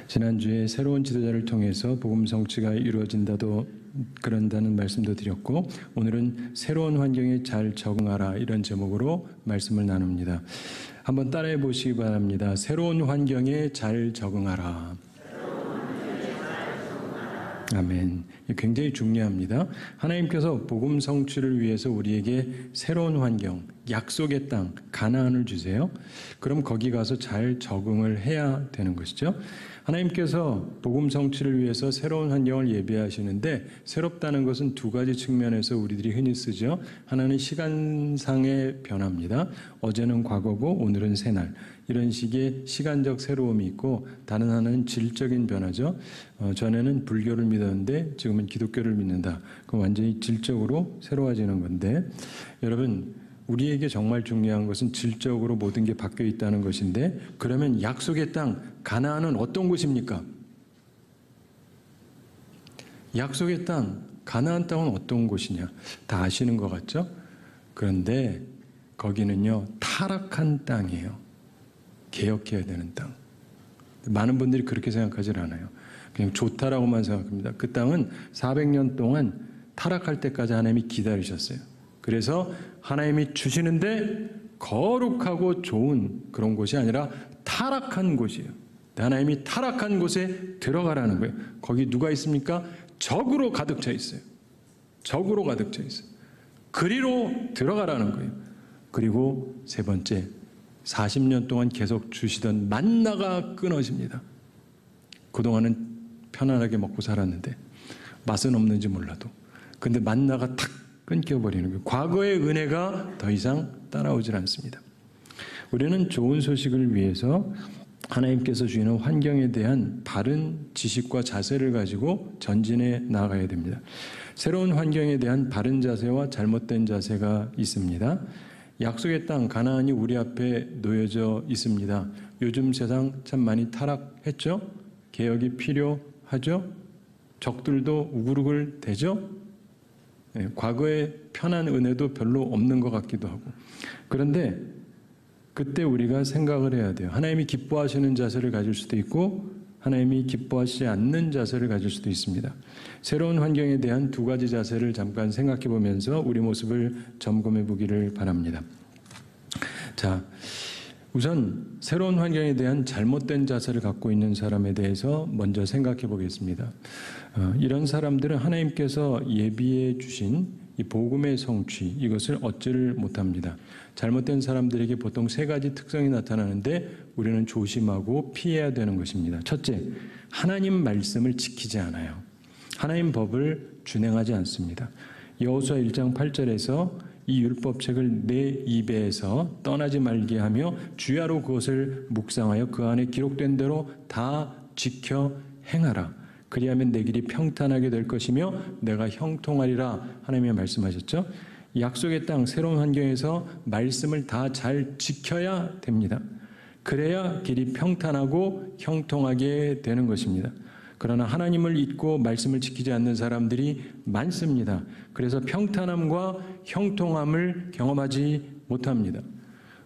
지난주에 새로운 지도자를 통해서 복음 성취가 그런다는 말씀도 드렸고, 오늘은 새로운 환경에 잘 적응하라, 이런 제목으로 말씀을 나눕니다. 한번 따라해 보시기 바랍니다. 새로운 환경에 잘 적응하라. 아멘. 굉장히 중요합니다. 하나님께서 복음 성취를 위해서 우리에게 새로운 환경, 약속의 땅, 가나안을 주세요. 그럼 거기 가서 잘 적응을 해야 되는 것이죠. 하나님께서 복음 성취를 위해서 새로운 환경을 예비하시는데, 새롭다는 것은 두 가지 측면에서 우리들이 흔히 쓰죠. 하나는 시간상의 변화입니다. 어제는 과거고 오늘은 새날, 이런 식의 시간적 새로움이 있고, 다른 하나는 질적인 변화죠. 전에는 불교를 믿었는데 지금은 기독교를 믿는다. 그럼 완전히 질적으로 새로워지는 건데, 여러분, 우리에게 정말 중요한 것은 질적으로 모든 게 바뀌어 있다는 것인데, 그러면 약속의 땅 가나안은 어떤 곳입니까? 약속의 땅 가나안 땅은 어떤 곳이냐? 다 아시는 것 같죠? 그런데 거기는요, 타락한 땅이에요. 개혁해야 되는 땅. 많은 분들이 그렇게 생각하지 않아요. 그냥 좋다라고만 생각합니다. 그 땅은 400년 동안 타락할 때까지 하나님이 기다리셨어요. 그래서 하나님이 주시는데 거룩하고 좋은 그런 곳이 아니라 타락한 곳이에요. 하나님이 타락한 곳에 들어가라는 거예요. 거기 누가 있습니까? 적으로 가득 차 있어요. 적으로 가득 차 있어요. 그리로 들어가라는 거예요. 그리고 세 번째, 40년 동안 계속 주시던 만나가 끊어집니다. 그동안은 편안하게 먹고 살았는데 맛은 없는지 몰라도, 근데 만나가 탁 끊겨버리는 거예요. 과거의 은혜가 더 이상 따라오질 않습니다. 우리는 좋은 소식을 위해서 하나님께서 주시는 환경에 대한 바른 지식과 자세를 가지고 전진해 나가야 됩니다. 새로운 환경에 대한 바른 자세와 잘못된 자세가 있습니다. 약속의 땅 가나안이 우리 앞에 놓여져 있습니다. 요즘 세상 참 많이 타락했죠? 개혁이 필요하죠? 적들도 우글우글 대죠? 과거의 편한 은혜도 별로 없는 것 같기도 하고. 그런데 그때 우리가 생각을 해야 돼요. 하나님이 기뻐하시는 자세를 가질 수도 있고 하나님이 기뻐하시지 않는 자세를 가질 수도 있습니다. 새로운 환경에 대한 두 가지 자세를 잠깐 생각해 보면서 우리 모습을 점검해 보기를 바랍니다. 자, 우선 새로운 환경에 대한 잘못된 자세를 갖고 있는 사람에 대해서 먼저 생각해 보겠습니다. 이런 사람들은 하나님께서 예비해 주신 이 복음의 성취, 이것을 얻지를 못합니다. 잘못된 사람들에게 보통 세 가지 특성이 나타나는데 우리는 조심하고 피해야 되는 것입니다. 첫째, 하나님 말씀을 지키지 않아요. 하나님 법을 준행하지 않습니다. 여호수아 1장 8절에서 이 율법책을 내 입에서 떠나지 말게 하며 주야로 그것을 묵상하여 그 안에 기록된 대로 다 지켜 행하라. 그리하면 내 길이 평탄하게 될 것이며 내가 형통하리라. 하나님이 말씀하셨죠. 약속의 땅 새로운 환경에서 말씀을 다 잘 지켜야 됩니다. 그래야 길이 평탄하고 형통하게 되는 것입니다. 그러나 하나님을 잊고 말씀을 지키지 않는 사람들이 많습니다. 그래서 평탄함과 형통함을 경험하지 못합니다.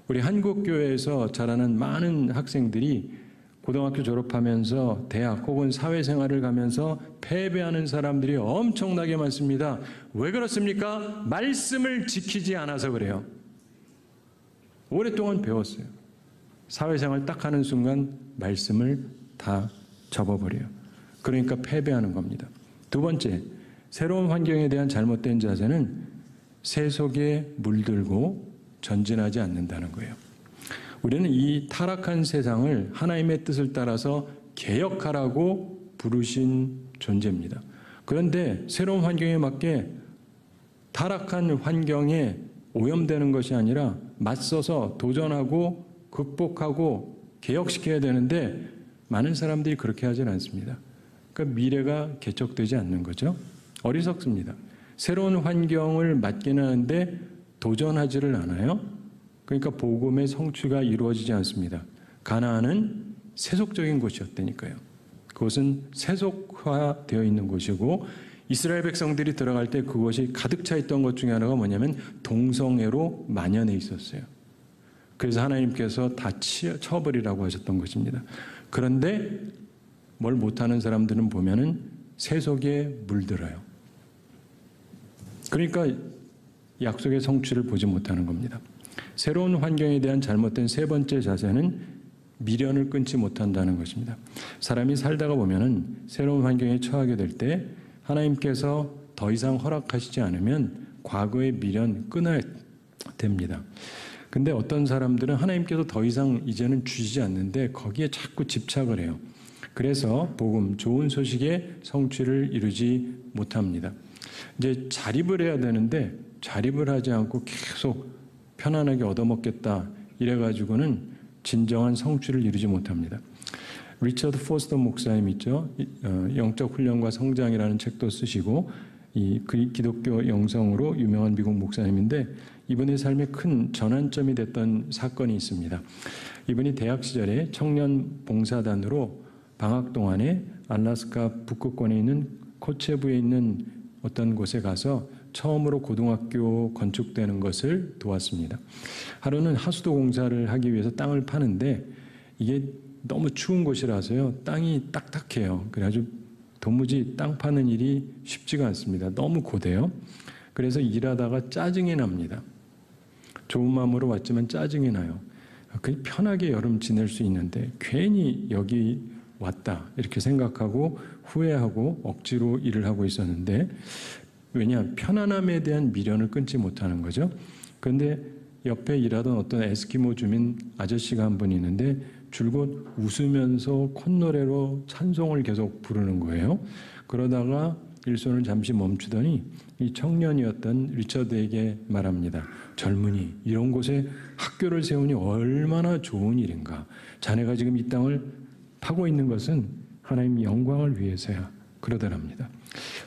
우리 한국교회에서 자라는 많은 학생들이 고등학교 졸업하면서 대학 혹은 사회생활을 가면서 패배하는 사람들이 엄청나게 많습니다. 왜 그렇습니까? 말씀을 지키지 않아서 그래요. 오랫동안 배웠어요. 사회생활 딱 하는 순간 말씀을 다 접어버려요. 그러니까 패배하는 겁니다. 두 번째, 새로운 환경에 대한 잘못된 자세는 새 속에 물들고 전진하지 않는다는 거예요. 우리는 이 타락한 세상을 하나님의 뜻을 따라서 개혁하라고 부르신 존재입니다. 그런데 새로운 환경에 맞게 타락한 환경에 오염되는 것이 아니라 맞서서 도전하고 극복하고 개혁시켜야 되는데 많은 사람들이 그렇게 하진 않습니다. 그러니까 미래가 개척되지 않는 거죠. 어리석습니다. 새로운 환경을 맞기는 하는데 도전하지를 않아요. 그러니까 복음의 성취가 이루어지지 않습니다. 가나안은 세속적인 곳이었다니까요. 그것은 세속화되어 있는 곳이고 이스라엘 백성들이 들어갈 때 그것이 가득 차 있던 것 중에 하나가 뭐냐면 동성애로 만연해 있었어요. 그래서 하나님께서 다 쳐버리라고 하셨던 것입니다. 그런데 뭘 못하는 사람들은 보면은 새 속에 물들어요. 그러니까 약속의 성취를 보지 못하는 겁니다. 새로운 환경에 대한 잘못된 세 번째 자세는 미련을 끊지 못한다는 것입니다. 사람이 살다가 보면은 새로운 환경에 처하게 될 때 하나님께서 더 이상 허락하시지 않으면 과거의 미련 끊어야 됩니다. 근데 어떤 사람들은 하나님께서 더 이상 이제는 주시지 않는데 거기에 자꾸 집착을 해요. 그래서 복음, 좋은 소식의 성취를 이루지 못합니다. 이제 자립을 해야 되는데 자립을 하지 않고 계속 편안하게 얻어먹겠다 이래가지고는 진정한 성취를 이루지 못합니다. 리처드 포스터 목사님 있죠. 영적 훈련과 성장이라는 책도 쓰시고 이 기독교 영성으로 유명한 미국 목사님인데 이분의 삶에 큰 전환점이 됐던 사건이 있습니다. 이분이 대학 시절에 청년 봉사단으로 방학 동안에 알래스카 북극권에 있는 코체부에 있는 어떤 곳에 가서 처음으로 고등학교 건축되는 것을 도왔습니다. 하루는 하수도 공사를 하기 위해서 땅을 파는데 이게 너무 추운 곳이라서요. 땅이 딱딱해요. 그래가지고 도무지 땅 파는 일이 쉽지가 않습니다. 너무 고돼요. 그래서 일하다가 짜증이 납니다. 좋은 마음으로 왔지만 짜증이 나요. 그냥 편하게 여름 지낼 수 있는데 괜히 여기 왔다 이렇게 생각하고 후회하고 억지로 일을 하고 있었는데 왜냐? 편안함에 대한 미련을 끊지 못하는 거죠. 그런데 옆에 일하던 어떤 에스키모 주민 아저씨가 한 분 있는데 줄곧 웃으면서 콧노래로 찬송을 계속 부르는 거예요. 그러다가 일손을 잠시 멈추더니 이 청년이었던 리처드에게 말합니다. 젊은이, 이런 곳에 학교를 세우니 얼마나 좋은 일인가. 자네가 지금 이 땅을 파고 있는 것은 하나님 영광을 위해서야. 그러더랍니다.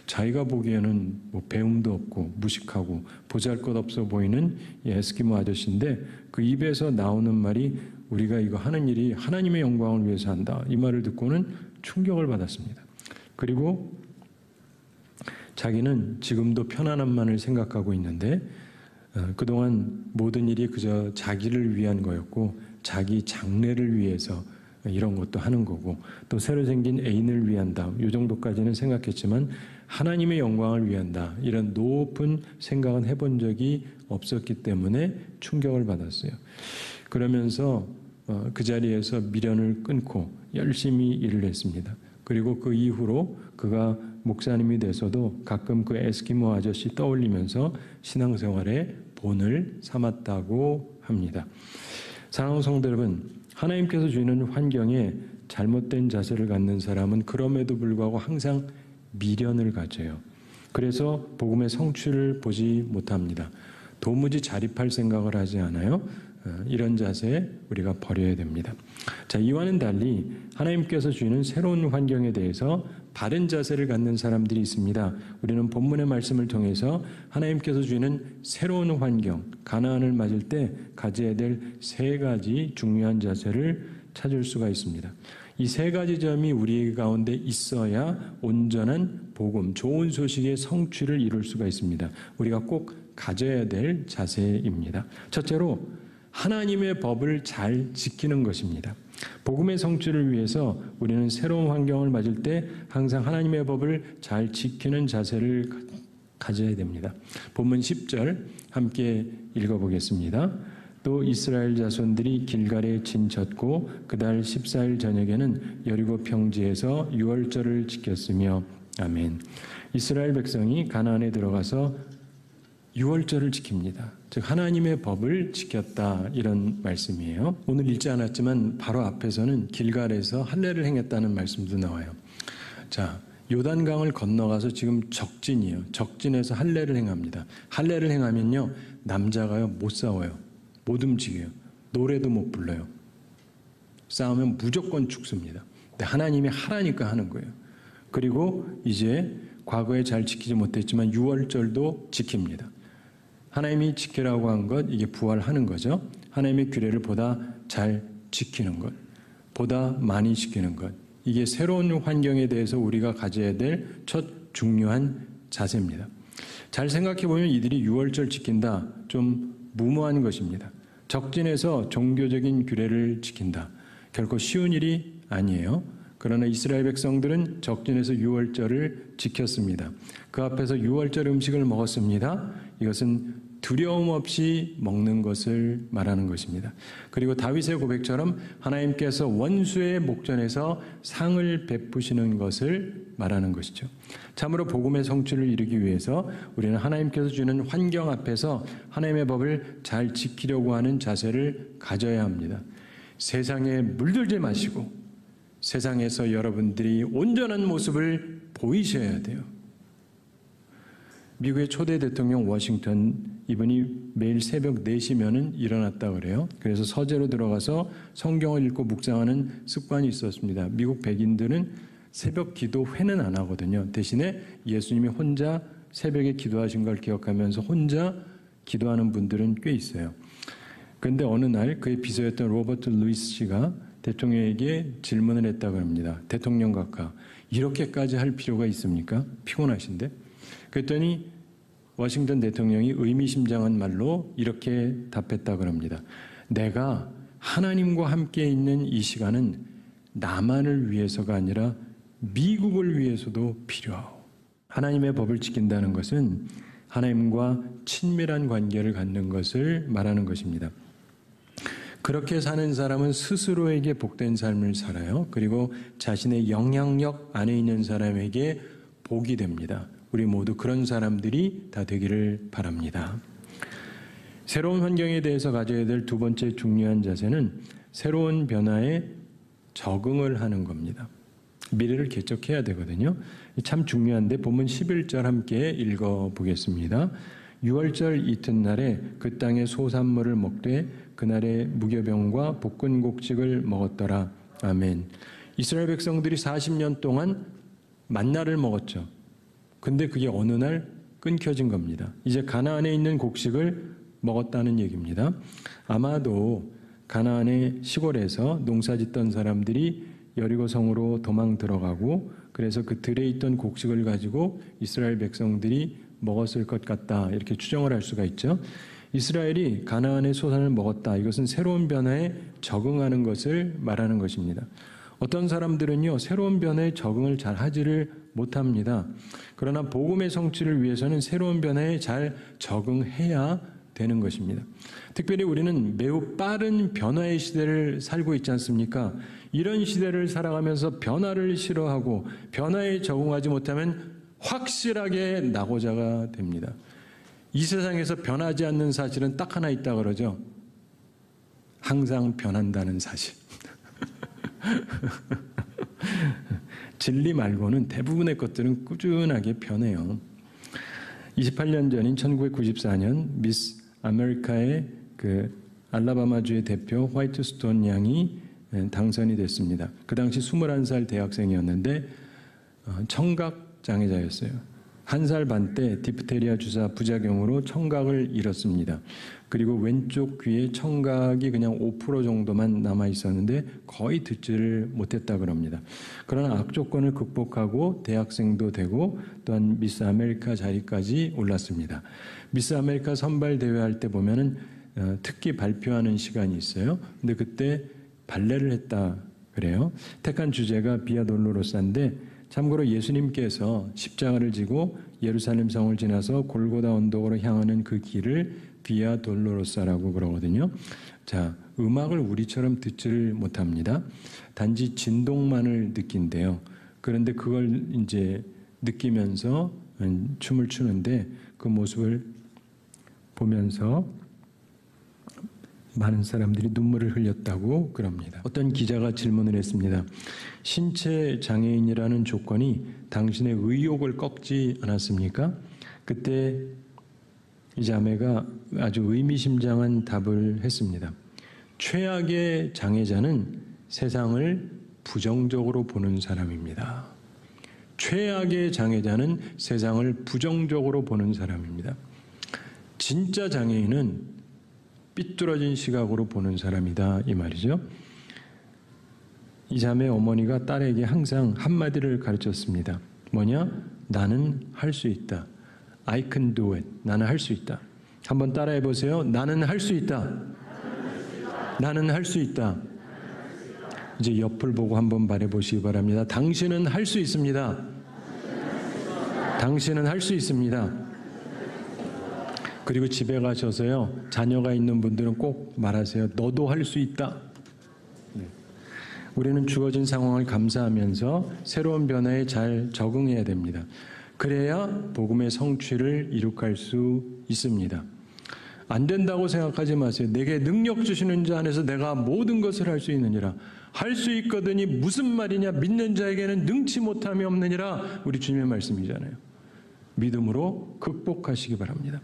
자기가 보기에는 뭐 배움도 없고 무식하고 보잘것없어 보이는 이 에스키모 아저씨인데 그 입에서 나오는 말이 우리가 이거 하는 일이 하나님의 영광을 위해서 한다. 이 말을 듣고는 충격을 받았습니다. 그리고 자기는 지금도 편안함만을 생각하고 있는데 그동안 모든 일이 그저 자기를 위한 거였고 자기 장래를 위해서 이런 것도 하는 거고 또 새로 생긴 애인을 위한다. 이 정도까지는 생각했지만 하나님의 영광을 위한다. 이런 높은 생각은 해본 적이 없었기 때문에 충격을 받았어요. 그러면서 그 자리에서 미련을 끊고 열심히 일을 했습니다. 그리고 그 이후로 그가 목사님이 돼서도 가끔 그 에스키모 아저씨 떠올리면서 신앙생활에 본을 삼았다고 합니다. 사랑하는 성도 여러분, 하나님께서 주시는 환경에 잘못된 자세를 갖는 사람은 그럼에도 불구하고 항상 미련을 가져요. 그래서 복음의 성취를 보지 못합니다. 도무지 자립할 생각을 하지 않아요. 이런 자세 우리가 버려야 됩니다. 자, 이와는 달리 하나님께서 주시는 새로운 환경에 대해서 바른 자세를 갖는 사람들이 있습니다. 우리는 본문의 말씀을 통해서 하나님께서 주시는 새로운 환경, 가나안을 맞을 때 가져야 될 세 가지 중요한 자세를 찾을 수가 있습니다. 이 세 가지 점이 우리 가운데 있어야 온전한 복음, 좋은 소식의 성취를 이룰 수가 있습니다. 우리가 꼭 가져야 될 자세입니다. 첫째로 하나님의 법을 잘 지키는 것입니다. 복음의 성취를 위해서 우리는 새로운 환경을 맞을 때 항상 하나님의 법을 잘 지키는 자세를 가져야 됩니다. 본문 10절 함께 읽어보겠습니다. 또 이스라엘 자손들이 길갈에 진쳤고 그달 14일 저녁에는 여리고 평지에서 유월절을 지켰으며 아멘. 이스라엘 백성이 가나안에 들어가서 유월절을 지킵니다. 즉 하나님의 법을 지켰다 이런 말씀이에요. 오늘 읽지 않았지만 바로 앞에서는 길갈에서 할례를 행했다는 말씀도 나와요. 자, 요단강을 건너가서 지금 적진이에요. 적진에서 할례를 행합니다. 할례를 행하면요 남자가요 못 싸워요. 못 움직여요. 노래도 못 불러요. 싸우면 무조건 죽습니다. 근데 하나님이 하라니까 하는 거예요. 그리고 이제 과거에 잘 지키지 못했지만 유월절도 지킵니다. 하나님이 지키라고 한 것, 이게 부활하는 거죠. 하나님의 규례를 보다 잘 지키는 것, 보다 많이 지키는 것. 이게 새로운 환경에 대해서 우리가 가져야 될 첫 중요한 자세입니다. 잘 생각해 보면 이들이 유월절 지킨다. 좀 무모한 것입니다. 적진에서 종교적인 규례를 지킨다. 결코 쉬운 일이 아니에요. 그러나 이스라엘 백성들은 적진에서 유월절을 지켰습니다. 그 앞에서 유월절 음식을 먹었습니다. 이것은 두려움 없이 먹는 것을 말하는 것입니다. 그리고 다윗의 고백처럼 하나님께서 원수의 목전에서 상을 베푸시는 것을 말하는 것이죠. 참으로 복음의 성취를 이루기 위해서 우리는 하나님께서 주는 환경 앞에서 하나님의 법을 잘 지키려고 하는 자세를 가져야 합니다. 세상에 물들지 마시고 세상에서 여러분들이 온전한 모습을 보이셔야 돼요. 미국의 초대 대통령 워싱턴, 이분이 매일 새벽 4시면은 일어났다 그래요. 그래서 서재로 들어가서 성경을 읽고 묵상하는 습관이 있었습니다. 미국 백인들은 새벽 기도회는 안 하거든요. 대신에 예수님이 혼자 새벽에 기도하신 걸 기억하면서 혼자 기도하는 분들은 꽤 있어요. 그런데 어느 날 그의 비서였던 로버트 루이스 씨가 대통령에게 질문을 했다고 합니다. 대통령 각하, 이렇게까지 할 필요가 있습니까? 피곤하신데? 그랬더니 워싱턴 대통령이 의미심장한 말로 이렇게 답했다고 합니다. 내가 하나님과 함께 있는 이 시간은 나만을 위해서가 아니라 미국을 위해서도 필요하오. 하나님의 법을 지킨다는 것은 하나님과 친밀한 관계를 갖는 것을 말하는 것입니다. 그렇게 사는 사람은 스스로에게 복된 삶을 살아요. 그리고 자신의 영향력 안에 있는 사람에게 복이 됩니다. 우리 모두 그런 사람들이 다 되기를 바랍니다. 새로운 환경에 대해서 가져야 될 두 번째 중요한 자세는 새로운 변화에 적응을 하는 겁니다. 미래를 개척해야 되거든요. 참 중요한데 본문 11절 함께 읽어보겠습니다. 6월절 이튿날에 그 땅의 소산물을 먹되 그날에 무교병과 볶은곡식을 먹었더라. 아멘. 이스라엘 백성들이 40년 동안 만나를 먹었죠. 근데 그게 어느 날 끊겨진 겁니다. 이제 가나안에 있는 곡식을 먹었다는 얘기입니다. 아마도 가나안의 시골에서 농사짓던 사람들이 여리고 성으로 도망 들어가고 그래서 그 들에 있던 곡식을 가지고 이스라엘 백성들이 먹었을 것 같다. 이렇게 추정을 할 수가 있죠. 이스라엘이 가나안의 소산을 먹었다. 이것은 새로운 변화에 적응하는 것을 말하는 것입니다. 어떤 사람들은요, 새로운 변화에 적응을 잘 하지를 못합니다. 그러나 복음의 성취를 위해서는 새로운 변화에 잘 적응해야 되는 것입니다. 특별히 우리는 매우 빠른 변화의 시대를 살고 있지 않습니까? 이런 시대를 살아가면서 변화를 싫어하고 변화에 적응하지 못하면 확실하게 낙오자가 됩니다. 이 세상에서 변하지 않는 사실은 딱 하나 있다 그러죠. 항상 변한다는 사실. 진리 말고는 대부분의 것들은 꾸준하게 변해요. 28년 전인 1994년 미스 아메리카의 그 알라바마주의 대표 화이트 스톤 양이 당선이 됐습니다. 그 당시 21살 대학생이었는데 청각 장애자였어요. 1살 반 때 디프테리아 주사 부작용으로 청각을 잃었습니다. 그리고 왼쪽 귀에 청각이 그냥 5% 정도만 남아 있었는데 거의 듣지를 못했다고 합니다. 그러나 악조건을 극복하고 대학생도 되고 또한 미스 아메리카 자리까지 올랐습니다. 미스 아메리카 선발 대회할 때 보면은 특기 발표하는 시간이 있어요. 근데 그때 발레를 했다 그래요. 택한 주제가 비아 돌로로사인데 참고로 예수님께서 십자가를 지고 예루살렘 성을 지나서 골고다 언덕으로 향하는 그 길을 비아 돌로로사라고 그러거든요. 자, 음악을 우리처럼 듣지를 못합니다. 단지 진동만을 느낀대요. 그런데 그걸 이제 느끼면서 춤을 추는데 그 모습을 보면서 많은 사람들이 눈물을 흘렸다고 그럽니다. 어떤 기자가 질문을 했습니다. 신체 장애인이라는 조건이 당신의 의욕을 꺾지 않았습니까? 그때 이 자매가 아주 의미심장한 답을 했습니다. 최악의 장애자는 세상을 부정적으로 보는 사람입니다. 최악의 장애자는 세상을 부정적으로 보는 사람입니다. 진짜 장애인은 삐뚤어진 시각으로 보는 사람이다 이 말이죠. 이 자매 어머니가 딸에게 항상 한마디를 가르쳤습니다. 뭐냐? 나는 할 수 있다. I can do it. 나는 할 수 있다. 한번 따라해 보세요. 나는 할 수 있다. 나는 할 수 있다. 이제 옆을 보고 한번 말해보시기 바랍니다. 당신은 할 수 있습니다. 당신은 할 수 있습니다. 그리고 집에 가셔서요, 자녀가 있는 분들은 꼭 말하세요. 너도 할 수 있다. 우리는 주어진 상황을 감사하면서 새로운 변화에 잘 적응해야 됩니다. 그래야 복음의 성취를 이룩할 수 있습니다. 안 된다고 생각하지 마세요. 내게 능력 주시는 자 안에서 내가 모든 것을 할 수 있느니라. 할 수 있거든이 무슨 말이냐. 믿는 자에게는 능치 못함이 없느니라. 우리 주님의 말씀이잖아요. 믿음으로 극복하시기 바랍니다.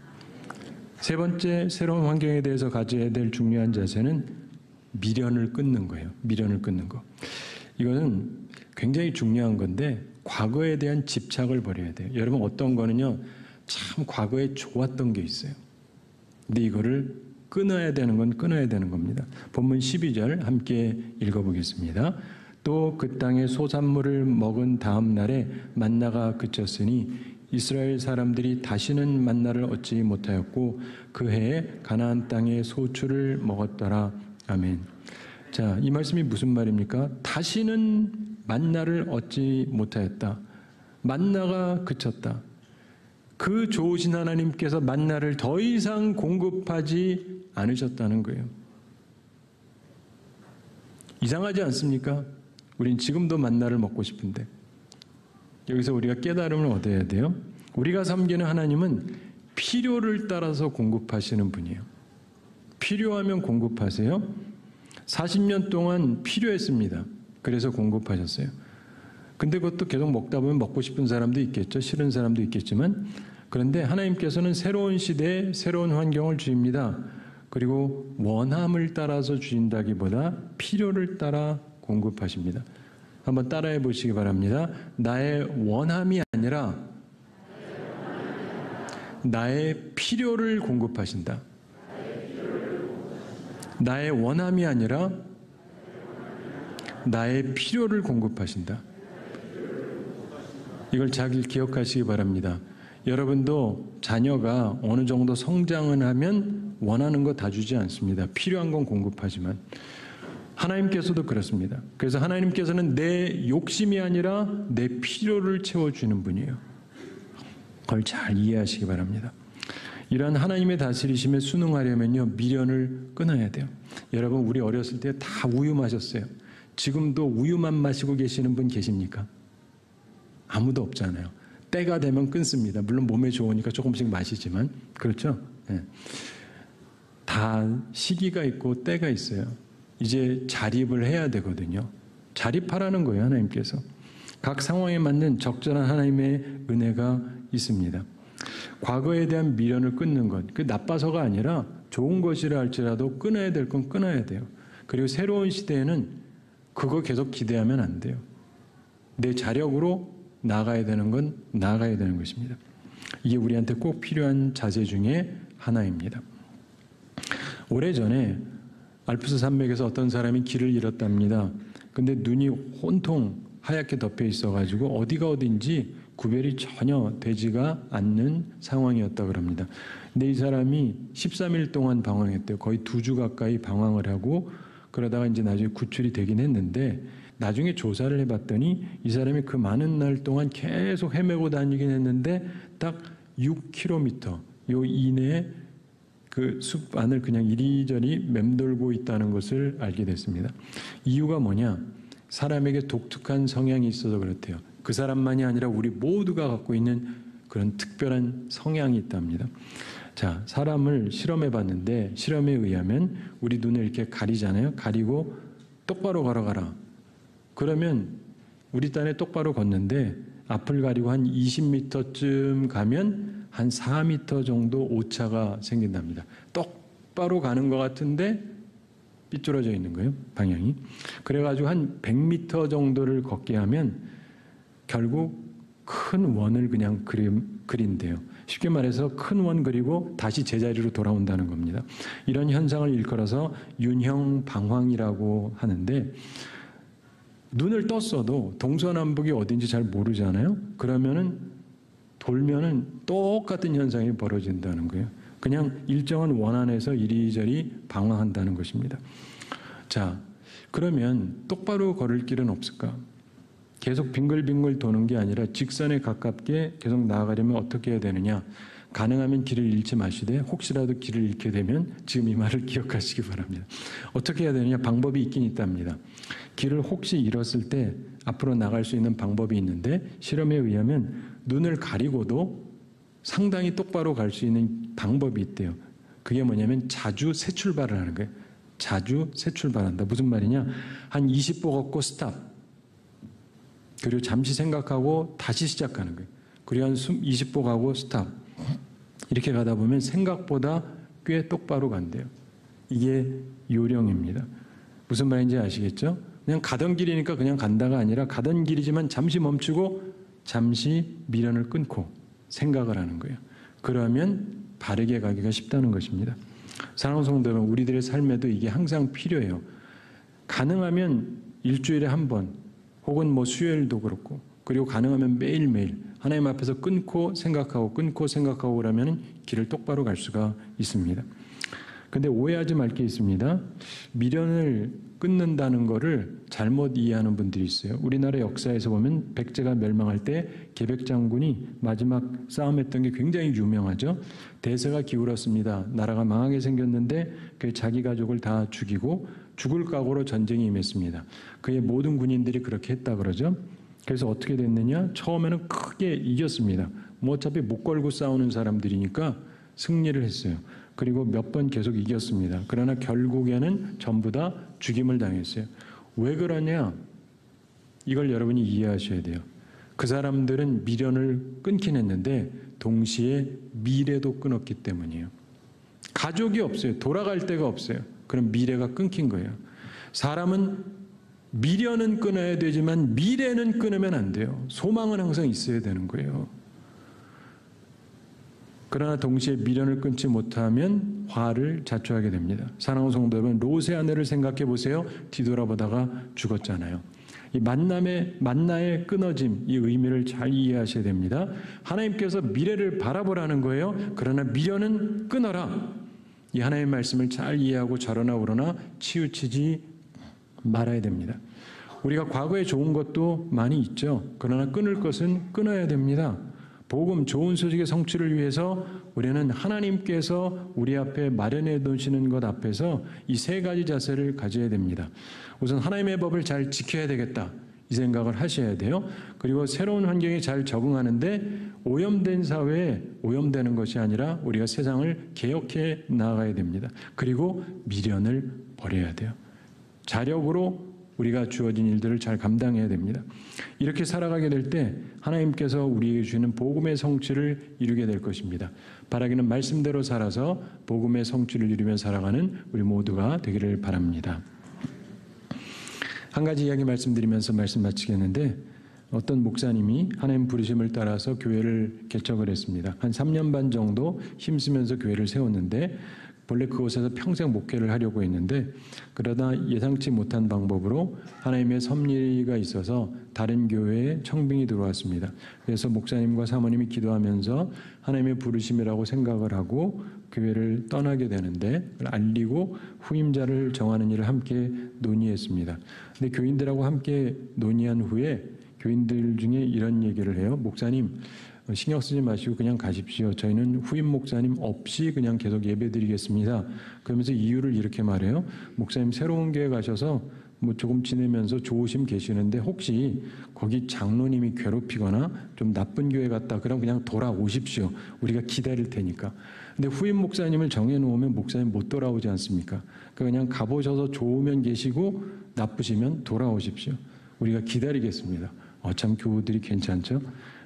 세 번째, 새로운 환경에 대해서 가져야 될 중요한 자세는 미련을 끊는 거예요. 미련을 끊는 거. 이거는 굉장히 중요한 건데 과거에 대한 집착을 버려야 돼요. 여러분, 어떤 거는요, 참 과거에 좋았던 게 있어요. 근데 이거를 끊어야 되는 건 끊어야 되는 겁니다. 본문 12절 함께 읽어보겠습니다. 또 그 땅에 소산물을 먹은 다음 날에 만나가 그쳤으니 이스라엘 사람들이 다시는 만나를 얻지 못하였고 그 해에 가나안 땅의 소출을 먹었더라. 아멘. 자, 이 말씀이 무슨 말입니까? 다시는 만나를 얻지 못하였다. 만나가 그쳤다. 그 좋으신 하나님께서 만나를 더 이상 공급하지 않으셨다는 거예요. 이상하지 않습니까? 우린 지금도 만나를 먹고 싶은데. 여기서 우리가 깨달음을 얻어야 돼요. 우리가 섬기는 하나님은 필요를 따라서 공급하시는 분이에요. 필요하면 공급하세요. 40년 동안 필요했습니다. 그래서 공급하셨어요. 근데 그것도 계속 먹다 보면 먹고 싶은 사람도 있겠죠. 싫은 사람도 있겠지만, 그런데 하나님께서는 새로운 시대에 새로운 환경을 주십니다. 그리고 원함을 따라서 주신다기보다 필요를 따라 공급하십니다. 한번 따라해 보시기 바랍니다. 나의 원함이 아니라 나의 필요를 공급하신다. 나의 원함이 아니라 나의 필요를 공급하신다. 이걸 잘 기억하시기 바랍니다. 여러분도 자녀가 어느 정도 성장을 하면 원하는 거 다 주지 않습니다. 필요한 건 공급하지만 하나님께서도 그렇습니다. 그래서 하나님께서는 내 욕심이 아니라 내 필요를 채워주는 분이에요. 그걸 잘 이해하시기 바랍니다. 이러한 하나님의 다스리심에 순응하려면요, 미련을 끊어야 돼요. 여러분, 우리 어렸을 때 다 우유 마셨어요. 지금도 우유만 마시고 계시는 분 계십니까? 아무도 없잖아요. 때가 되면 끊습니다. 물론 몸에 좋으니까 조금씩 마시지만, 그렇죠? 네. 다 시기가 있고 때가 있어요. 이제 자립을 해야 되거든요. 자립하라는 거예요, 하나님께서. 각 상황에 맞는 적절한 하나님의 은혜가 있습니다. 과거에 대한 미련을 끊는 것, 그 나빠서가 아니라 좋은 것이라 할지라도 끊어야 될 건 끊어야 돼요. 그리고 새로운 시대에는 그거 계속 기대하면 안 돼요. 내 자력으로 나아가야 되는 건 나아가야 되는 것입니다. 이게 우리한테 꼭 필요한 자세 중에 하나입니다. 오래전에 알프스 산맥에서 어떤 사람이 길을 잃었답니다. 근데 눈이 온통 하얗게 덮여 있어가지고 어디가 어딘지 구별이 전혀 되지가 않는 상황이었다 그럽니다. 근데 이 사람이 13일 동안 방황했대요. 거의 2주 가까이 방황을 하고 그러다가 이제 나중에 구출이 되긴 했는데 나중에 조사를 해봤더니 이 사람이 그 많은 날 동안 계속 헤매고 다니긴 했는데 딱 6km 요 이내에 그 숲 안을 그냥 이리저리 맴돌고 있다는 것을 알게 됐습니다. 이유가 뭐냐? 사람에게 독특한 성향이 있어서 그렇대요. 그 사람만이 아니라 우리 모두가 갖고 있는 그런 특별한 성향이 있답니다. 자, 사람을 실험해 봤는데 실험에 의하면 우리 눈을 이렇게 가리잖아요. 가리고 똑바로 걸어가라. 그러면 우리 딴에 똑바로 걷는데 앞을 가리고 한 20m쯤 가면 한 4m 정도 오차가 생긴답니다. 똑바로 가는 것 같은데 삐뚤어져 있는 거예요, 방향이. 그래가지고 한 100m 정도를 걷게 하면 결국 큰 원을 그냥 그린대요. 쉽게 말해서 큰 원 그리고 다시 제자리로 돌아온다는 겁니다. 이런 현상을 일컬어서 윤형 방황이라고 하는데 눈을 떴어도 동서남북이 어딘지 잘 모르잖아요. 그러면은 돌면은 똑같은 현상이 벌어진다는 거예요. 그냥 일정한 원 안에서 이리저리 방황한다는 것입니다. 자, 그러면 똑바로 걸을 길은 없을까? 계속 빙글빙글 도는 게 아니라 직선에 가깝게 계속 나아가려면 어떻게 해야 되느냐? 가능하면 길을 잃지 마시되 혹시라도 길을 잃게 되면 지금 이 말을 기억하시기 바랍니다. 어떻게 해야 되느냐? 방법이 있긴 있답니다. 길을 혹시 잃었을 때 앞으로 나갈 수 있는 방법이 있는데 실험에 의하면 눈을 가리고도 상당히 똑바로 갈 수 있는 방법이 있대요. 그게 뭐냐면 자주 새 출발을 하는 거예요. 자주 새 출발한다. 무슨 말이냐? 한 20보 걷고 스탑. 그리고 잠시 생각하고 다시 시작하는 거예요. 그리고 한 20보 가고 스탑. 이렇게 가다 보면 생각보다 꽤 똑바로 간대요. 이게 요령입니다. 무슨 말인지 아시겠죠? 그냥 가던 길이니까 그냥 간다가 아니라 가던 길이지만 잠시 멈추고 잠시 미련을 끊고 생각을 하는 거예요. 그러면 바르게 가기가 쉽다는 것입니다. 사랑하는 성도 여러분, 우리들의 삶에도 이게 항상 필요해요. 가능하면 일주일에 한 번 혹은 뭐 수요일도 그렇고 그리고 가능하면 매일매일 하나님 앞에서 끊고 생각하고 그러면 길을 똑바로 갈 수가 있습니다. 근데 오해하지 말 게 있습니다. 미련을 끊는다는 것을 잘못 이해하는 분들이 있어요. 우리나라 역사에서 보면 백제가 멸망할 때 계백장군이 마지막 싸움했던 게 굉장히 유명하죠. 대세가 기울었습니다. 나라가 망하게 생겼는데 그 자기 가족을 다 죽이고 죽을 각오로 전쟁에 임했습니다. 그의 모든 군인들이 그렇게 했다 그러죠. 그래서 어떻게 됐느냐? 처음에는 크게 이겼습니다. 뭐 어차피 목 걸고 싸우는 사람들이니까 승리를 했어요. 그리고 몇 번 계속 이겼습니다. 그러나 결국에는 전부 다 죽임을 당했어요. 왜 그러냐? 이걸 여러분이 이해하셔야 돼요. 그 사람들은 미련을 끊긴 했는데 동시에 미래도 끊었기 때문이에요. 가족이 없어요. 돌아갈 데가 없어요. 그럼 미래가 끊긴 거예요. 사람은 미련은 끊어야 되지만 미래는 끊으면 안 돼요. 소망은 항상 있어야 되는 거예요. 그러나 동시에 미련을 끊지 못하면 화를 자초하게 됩니다. 사랑하는 성도 여러분, 롯의 아내를 생각해 보세요. 뒤돌아보다가 죽었잖아요. 이 만나의 끊어짐, 이 의미를 잘 이해하셔야 됩니다. 하나님께서 미래를 바라보라는 거예요. 그러나 미련은 끊어라. 이 하나님의 말씀을 잘 이해하고 저러나 오러나 치우치지 말아야 됩니다. 우리가 과거에 좋은 것도 많이 있죠. 그러나 끊을 것은 끊어야 됩니다. 복음, 좋은 소식의 성취를 위해서 우리는 하나님께서 우리 앞에 마련해 두시는 것 앞에서 이 세 가지 자세를 가져야 됩니다. 우선 하나님의 법을 잘 지켜야 되겠다. 이 생각을 하셔야 돼요. 그리고 새로운 환경에 잘 적응하는데 오염된 사회에 오염되는 것이 아니라 우리가 세상을 개혁해 나가야 됩니다. 그리고 미련을 버려야 돼요. 자력으로 우리가 주어진 일들을 잘 감당해야 됩니다. 이렇게 살아가게 될 때 하나님께서 우리에게 주시는 복음의 성취를 이루게 될 것입니다. 바라기는 말씀대로 살아서 복음의 성취를 이루며 살아가는 우리 모두가 되기를 바랍니다. 한 가지 이야기 말씀드리면서 말씀 마치겠는데 어떤 목사님이 하나님 부르심을 따라서 교회를 개척을 했습니다. 한 3년 반 정도 힘쓰면서 교회를 세웠는데 본래 그곳에서 평생 목회를 하려고 했는데 그러다 예상치 못한 방법으로 하나님의 섭리가 있어서 다른 교회에 청빙이 들어왔습니다. 그래서 목사님과 사모님이 기도하면서 하나님의 부르심이라고 생각을 하고 교회를 떠나게 되는데 알리고 후임자를 정하는 일을 함께 논의했습니다. 근데 교인들하고 함께 논의한 후에 교인들 중에 이런 얘기를 해요. 목사님, 신경 쓰지 마시고 그냥 가십시오. 저희는 후임 목사님 없이 그냥 계속 예배드리겠습니다. 그러면서 이유를 이렇게 말해요. 목사님 새로운 교회 가셔서 뭐 조금 지내면서 좋으심 계시는데 혹시 거기 장로님이 괴롭히거나 좀 나쁜 교회 같다 그럼 그냥 돌아오십시오. 우리가 기다릴 테니까. 근데 후임 목사님을 정해놓으면 목사님 못 돌아오지 않습니까? 그냥 가보셔서 좋으면 계시고 나쁘시면 돌아오십시오. 우리가 기다리겠습니다. 참 교우들이 괜찮죠?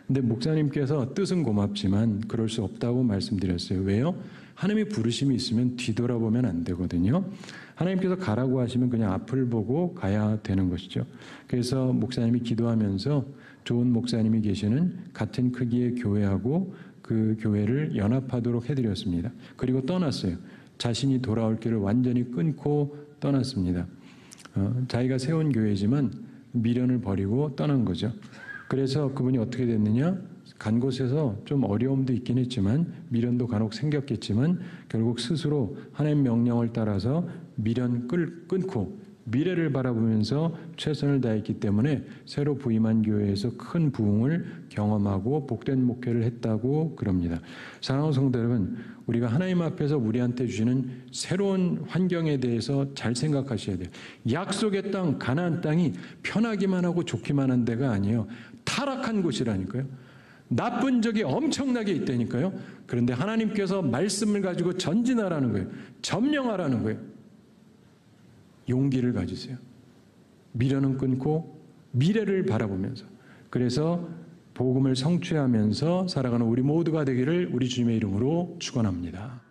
근데 목사님께서 뜻은 고맙지만 그럴 수 없다고 말씀드렸어요. 왜요? 하나님의 부르심이 있으면 뒤돌아보면 안 되거든요. 하나님께서 가라고 하시면 그냥 앞을 보고 가야 되는 것이죠. 그래서 목사님이 기도하면서 좋은 목사님이 계시는 같은 크기의 교회하고 그 교회를 연합하도록 해드렸습니다. 그리고 떠났어요. 자신이 돌아올 길을 완전히 끊고 떠났습니다. 자기가 세운 교회지만 미련을 버리고 떠난 거죠. 그래서 그분이 어떻게 됐느냐? 간 곳에서 좀 어려움도 있긴 했지만 미련도 간혹 생겼겠지만 결국 스스로 하나님의 명령을 따라서 미련 끊고 미래를 바라보면서 최선을 다했기 때문에 새로 부임한 교회에서 큰 부흥을 경험하고 복된 목회를 했다고 그럽니다. 사랑하는 성도 여러분, 우리가 하나님 앞에서 우리한테 주시는 새로운 환경에 대해서 잘 생각하셔야 돼요. 약속의 땅, 가나안 땅이 편하기만 하고 좋기만 한 데가 아니에요. 타락한 곳이라니까요. 나쁜 적이 엄청나게 있다니까요. 그런데 하나님께서 말씀을 가지고 전진하라는 거예요. 점령하라는 거예요. 용기를 가지세요. 미련은 끊고 미래를 바라보면서, 그래서 복음을 성취하면서 살아가는 우리 모두가 되기를 우리 주님의 이름으로 축원합니다.